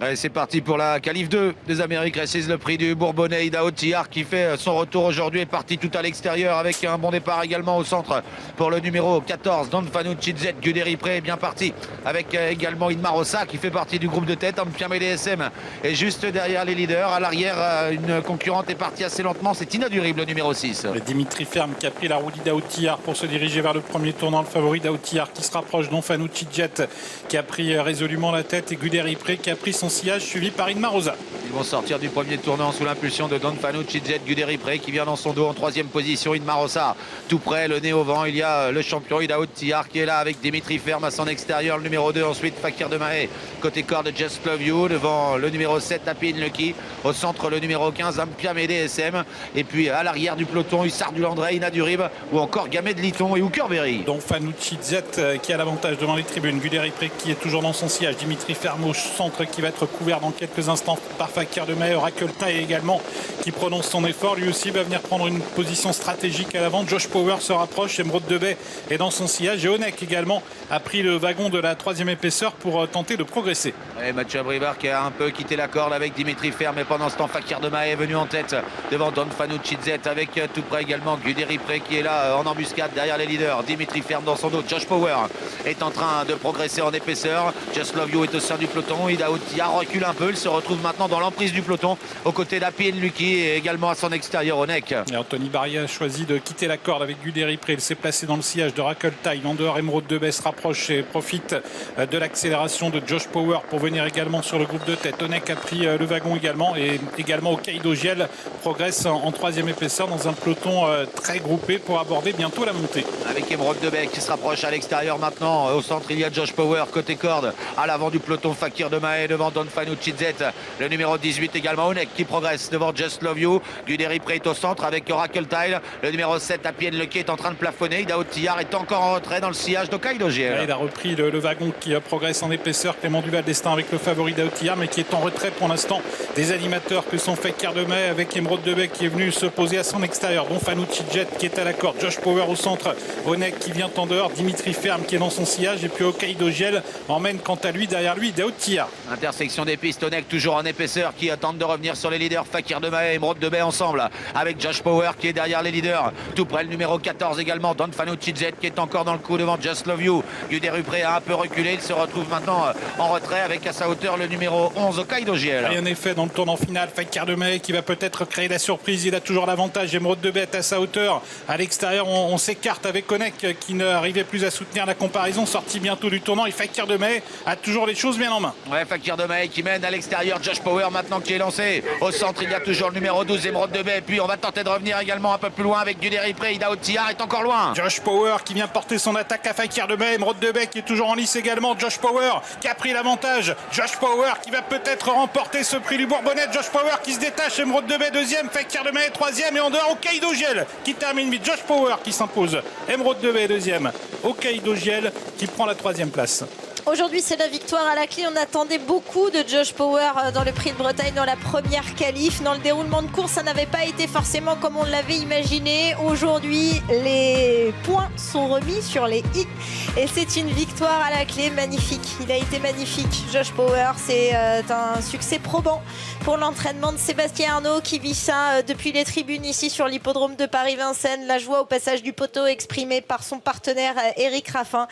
Allez, c'est parti pour la qualif 2 des Amériques. C'est le prix du Bourbonnais. Idaho Tillard qui fait son retour aujourd'hui, est parti tout à l'extérieur avec un bon départ également au centre pour le numéro 14. Don Fanucci Z. Guderi Pré est bien parti avec également Inmarosa qui fait partie du groupe de tête. Ampiame DSM est juste derrière les leaders. À l'arrière, une concurrente est partie assez lentement. C'est Inadurible, le numéro 6. Dimitri Ferme qui a pris la roue d'Idaho Tillard pour se diriger vers le premier tournant. Le favori Idaho Tillard qui se rapproche. Don Fanucci Jet qui a pris résolument la tête et Guderi Pré qui a pris son sillage suivi par Inmarosa. Ils vont sortir du premier tournant sous l'impulsion de Don Fanucci Z. Guderi Pré qui vient dans son dos en troisième position. Inmarosa tout près, le nez au vent. Il y a le champion Idaho Tillard qui est là avec Dimitri Ferme à son extérieur. Le numéro 2 ensuite Fakir de Mahé. Côté corde Just Love You devant le numéro 7 Happy Lucky. Au centre le numéro 15 Ampiame DSM. Et puis à l'arrière du peloton Hussard du Landré, Inadurible ou encore Gamet de Liton et Hooker Berry. Donc Fanucci Z qui a l'avantage devant les tribunes. Guderi Pré qui est toujours dans son sillage. Dimitri Ferme au centre qui va être couvert dans quelques instants par Fakir de Mahé. Oracle Taille également qui prononce son effort. Lui aussi va venir prendre une position stratégique à l'avant. Josh Power se rapproche. Emeraude de Bay est dans son sillage. Et Onek également a pris le wagon de la troisième épaisseur pour tenter de progresser. Et Mathieu Abrivard qui a un peu quitté la corde avec Dimitri Ferme. Et pendant ce temps, Fakir de Mahé est venu en tête devant Don Fanucci Z avec tout près également Guderi Pré qui est là en embuscade derrière les leaders. Dimitri Ferme dans son dos. Josh Power est en train de progresser en épaisseur. Just Love You est au sein du peloton. Idaho Tillard recule un peu. Il se retrouve maintenant dans l'emprise du peloton aux côtés d'Happy Lucky et également à son extérieur Onek. Et Anthony Barria a choisi de quitter la corde avec Guderi Pré. Il s'est placé dans le sillage de Oracle Taille. En dehors, Emeraude de Bay se rapproche et profite de l'accélération de Josh Power pour venir également sur le groupe de tête. Onek a pris le wagon également et également Hokkaido Giel progresse en troisième épaisseur dans un peloton très groupé pour aborder bientôt la montée. Avec Emeraude de Bay qui se rapproche à l'extérieur maintenant. Au centre, il y a Josh Power côté corde. À l'avant du peloton, Fakir de Mahé devant Don Fanucci Z. Le numéro 18 également, Onek qui progresse devant Just Love You. Guderi Pré est au centre avec Oracle Tile. Le numéro 7, Happy Lucky est en train de plafonner. Idaho Tillard est encore en retrait dans le sillage d'Hokkaido Giel. Il a repris le wagon qui progresse en épaisseur. Clément Duval d'Estaing avec le favori Idaho Tillard, mais qui est en retrait pour l'instant des animateurs que sont Fakir de Mahé avec Emeraude de Bay qui est venu se poser à son extérieur. Don Fanucci Jet qui est à la corde. Josh Power au centre. Onek qui vient en dehors. Dimitri Ferme qui est dans son sillage. Et puis Hokkaido Giel emmène quant à lui derrière lui Idaho Tillard. Intersection des pistes, Onek toujours en épaisseur qui tente de revenir sur les leaders. Fakir de Mahé et Emeraude de Bay ensemble avec Josh Power qui est derrière les leaders. Tout près le numéro 14 également. Don Fanucci Z qui est encore dans le coup devant Just Love You. Guderi Pré a un peu reculé. Il se retrouve maintenant en retrait avec à sa hauteur le numéro 11 Hokkaido Giel. Et en effet, dans le tournant final, Fakir de Mahé qui va peut-être créer la surprise. Il a toujours l'avantage. Emeraude de Bay est à sa hauteur. À l'extérieur, on s'écarte avec Onek qui n'arrivait plus à soutenir la comparaison. Sorti bientôt du tournant. Et Fakir de Mahé a toujours les choses bien en main. Ouais, Fakir de Mahé qui mène à l'extérieur. Josh Power maintenant qui est lancé. Au centre, il y a toujours le numéro 12 Emeraude de Bay. Et puis on va tenter de revenir également un peu plus loin avec Guderi Pré. Idaho Tillard est encore loin. Josh Power qui vient porter son attaque à Fakir de Mahé. Emeraude de Bay qui est toujours en lice également. Josh Power qui a pris l'avantage. Josh Power qui va peut-être remporter ce prix du Bourbonnais. Josh Power qui se détache. Emeraude de Bay deuxième. Fakir de Mahé troisième. Et en dehors, Hokkaido Giel qui termine vite. Josh Power qui s'impose. Emeraude de Bay deuxième. Hokkaido Giel qui prend la troisième place. Aujourd'hui, c'est la victoire à la clé. On attendait beaucoup de Josh Power dans le Prix de Bretagne, dans la première qualif. Dans le déroulement de course, ça n'avait pas été forcément comme on l'avait imaginé. Aujourd'hui, les points sont remis sur les i. Et c'est une victoire à la clé magnifique. Il a été magnifique, Josh Power. C'est un succès probant pour l'entraînement de Sébastien Arnaud qui vit ça depuis les tribunes ici sur l'hippodrome de Paris-Vincennes. La joie au passage du poteau exprimée par son partenaire Éric Raffin.